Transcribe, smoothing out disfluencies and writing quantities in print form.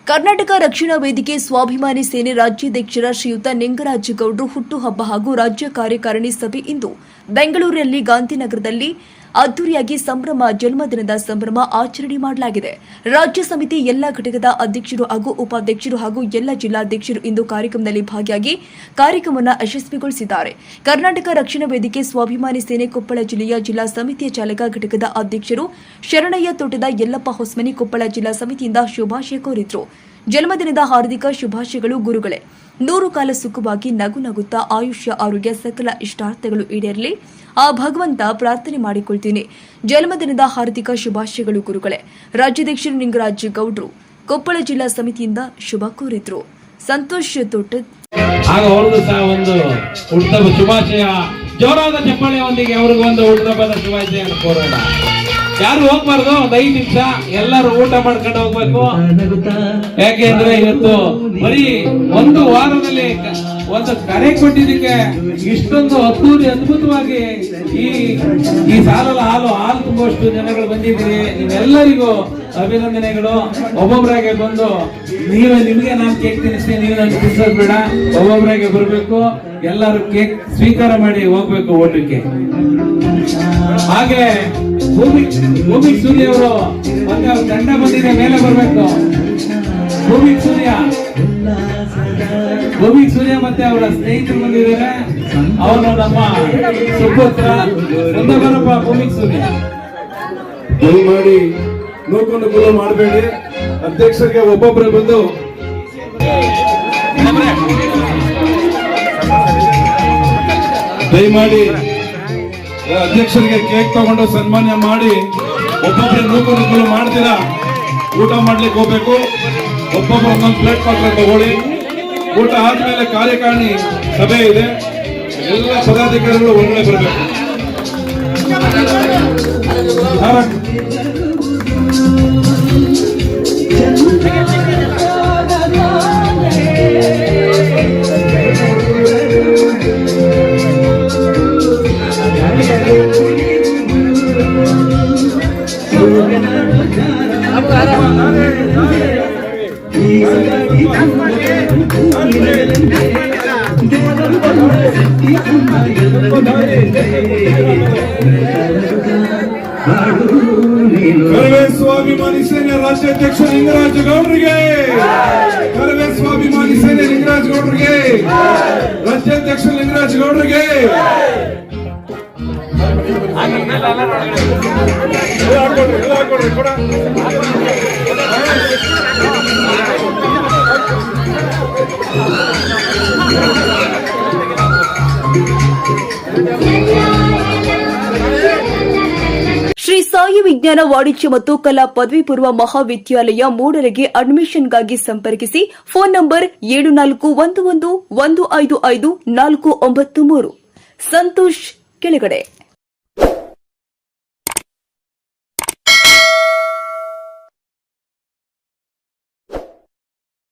ಕರ್ನಾಟಕ ರಕ್ಷಣಾ ವೇದಿಕೆ ಸ್ವಾಭಿಮಾನಿ ಸೇನೆ ರಾಜ್ಯಾಧ್ಯಕ್ಷರ ಶ್ರೀಯುತ ನಿಂಗರಾಜಗೌಡರು ಹುಟ್ಟುಹಬ್ಬ ಹಾಗೂ ರಾಜ್ಯ ಕಾರ್ಯಕಾರಿಣಿ ಸಭೆ ಇಂದು ಬೆಂಗಳೂರಿನಲ್ಲಿ ಗಾಂಧಿನಗರದಲ್ಲಿ ಅದ್ದೂರಿಯಾಗಿ ಜನ್ಮದಿನದ ಸಂಭ್ರಮ ಆಚರಣೆ ಮಾಡಲಾಗಿದೆ. ರಾಜ್ಯ ಸಮಿತಿ ಎಲ್ಲ ಘಟಕದ ಅಧ್ಯಕ್ಷರು ಹಾಗೂ ಉಪಾಧ್ಯಕ್ಷರು ಹಾಗೂ ಎಲ್ಲ ಜಿಲ್ಲಾಧ್ಯಕ್ಷರು ಇಂದು ಕಾರ್ಯಕ್ರಮದಲ್ಲಿ ಭಾಗಿಯಾಗಿ ಕಾರ್ಯಕ್ರಮವನ್ನು ಯಶಸ್ವಿಗೊಳಿಸಿದ್ದಾರೆ. ಕರ್ನಾಟಕ ರಕ್ಷಣಾ ವೇದಿಕೆ ಸ್ವಾಭಿಮಾನಿ ಸೇನೆ ಕೊಪ್ಪಳ ಜಿಲ್ಲೆಯ ಜಿಲ್ಲಾ ಸಮಿತಿಯ ಚಾಲಕ ಘಟಕದ ಅಧ್ಯಕ್ಷರು ಶರಣಯ್ಯ ತೋಟದ ಯಲ್ಲಪ್ಪ ಹೊಸ್ಮನಿ ಕೊಪ್ಪಳ ಜಿಲ್ಲಾ ಸಮಿತಿಯಿಂದ ಶುಭಾಶಯ ಕೋರಿದ್ರು. ಜನ್ಮದಿನದ ಹಾರ್ದಿಕ ಶುಭಾಶಯಗಳು ಗುರುಗಳೇ. 100 ಕಾಲ ಸುಖವಾಗಿ ನಗು ನಗುತ್ತಾ ಆಯುಷ್ಯ ಆರೋಗ್ಯ ಸಕಲ ಇಷ್ಟಾರ್ಥಗಳು ಈಡೇರಲಿ ಆ ಭಗವಂತ ಪ್ರಾರ್ಥನೆ ಮಾಡಿಕೊಳ್ತೀನಿ. ಜನ್ಮದಿನದ ಹಾರ್ದಿಕ ಶುಭಾಶಯಗಳು ಗುರುಗಳೇ. ರಾಜ್ಯಾಧ್ಯಕ್ಷರು ನಿಂಗರಾಜಗೌಡರು ಕೊಪ್ಪಳ ಜಿಲ್ಲಾ ಸಮಿತಿಯಿಂದ ಶುಭ ಕೋರಿದ್ರು. ಸಂತೋಷ್ ತೋಟ ಅವ್ರಿಗೂ ಸಹ ಒಂದು ಹುಟ್ಟುಹಬ್ಬ ಶುಭಾಶಯ ಜೋರಾದ ಚಪ್ಪಾಳೆಯೊಂದಿಗೆ ಅವ್ರಿಗೂ ಒಂದು ಹುಟ್ಟುಹಬ್ಬದ ಶುಭಾಶಯ ಕೋರೋಣ. ಯಾರು ಹೋಗ್ಬಾರ್ದು, ಒಂದು 5 ನಿಮಿಷ ಎಲ್ಲರೂ ಊಟ ಮಾಡ್ಕೊಂಡು ಹೋಗ್ಬೇಕು. ಯಾಕೆಂದ್ರೆ ಇವತ್ತು ಬರೀ ಒಂದು ವಾರದಲ್ಲಿ ಒಂದು ಕರೆ ಕೊಟ್ಟಿದ್ದಕ್ಕೆ ಇಷ್ಟೊಂದು ಅದ್ಭುತವಾಗಿ ಈ ಸಾಲಲ್ಲ ಹಾಲು ತುಂಬುವಷ್ಟು ಜನಗಳು ಬಂದಿದ್ದೀರಿ. ನಿಮ್ಮೆಲ್ಲರಿಗೂ ಅಭಿನಂದನೆಗಳು. ಒಬ್ಬೊಬ್ಬರಾಗೆ ಬಂದು ನಿಮಗೆ ನಾನು ಕೇಕ್ ತಿನ್ನಿಸ್ತೀನಿ, ನೀವು ನನಗೆ ತಿನ್ಸೋದು ಬೇಡ, ಒಬ್ಬೊಬ್ಬರಾಗೆ ಬರಬೇಕು. ಎಲ್ಲರೂ ಕೇಕ್ ಸ್ವೀಕಾರ ಮಾಡಿ ಹೋಗ್ಬೇಕು ಊಟಕ್ಕೆ. ಹಾಗೆ ಭೂಮಿ ಸೂರ್ಯ ಅವರು ಮತ್ತೆ ಅವ್ರ ತಂಡ ಬಂದಿದೆ, ಮೇಲೆ ಬರ್ಬೇಕು. ಭೂಮಿ ಸೂರ್ಯ ಮತ್ತೆ ಅವರ ಸ್ನೇಹಿತರು ಬಂದಿದ್ದಾರೆ. ಅವರು ನಮ್ಮ ಸುಪುತ್ರ ಬರಪ್ಪ. ಭೂಮಿ ಸೂರ್ಯ ದಯಮಾಡಿ ನೋಡ್ಕೊಂಡು ಕೂಡ ಮಾಡಬೇಡಿ. ಅಧ್ಯಕ್ಷರಿಗೆ ಒಬ್ಬೊಬ್ಬರೇ ಬಂದು ದಯಮಾಡಿ ಅಧ್ಯಕ್ಷರಿಗೆ ಕೇಕ್ ತಗೊಂಡು ಸನ್ಮಾನ ಮಾಡಿ ಒಬ್ಬೊಬ್ಬರೇ ನೂಕು ಮಾಡ್ತೀರಾ. ಊಟ ಮಾಡ್ಲಿಕ್ಕೆ ಹೋಗ್ಬೇಕು. ಒಬ್ಬೊಬ್ಬರು ಒಂದೊಂದು ಪ್ಲೇಟ್ ಮಾತ್ರ ತಗೊಳ್ಳಿ. ಊಟ ಆದ್ಮೇಲೆ ಕಾರ್ಯಕಾರಿಣಿ ಸಭೆ ಇದೆ. ಎಲ್ಲ ಪದಾಧಿಕಾರಿಗಳು ಒಳಗಡೆ ಬರಬೇಕು. ಕರವೇ ಸ್ವಾಭಿಮಾನಿ ಸೇನೆ ರಾಜ್ಯಾಧ್ಯಕ್ಷ ನಿಂಗರಾಜಗೌಡರಿಗೆ, ಕರವೇ ಸ್ವಾಭಿಮಾನಿ ಸೇನೆ ನಿಂಗರಾಜಗೌಡರಿಗೆ, ರಾಜ್ಯಾಧ್ಯಕ್ಷ ನಿಂಗರಾಜಗೌಡರಿಗೆ. ಶ್ರೀ ಸಾಯಿ ವಿಜ್ಞಾನ ವಾಣಿಜ್ಯ ಮತ್ತು ಕಲಾ ಪದವಿ ಪೂರ್ವ ಮಹಾವಿದ್ಯಾಲಯ ಮೂಡಲಗೆ ಅಡ್ಮಿಷನ್ಗಾಗಿ ಸಂಪರ್ಕಿಸಿ. Phone number 7411155493. ಸಂತೋಷ್ ಕೆಳಗಡೆ.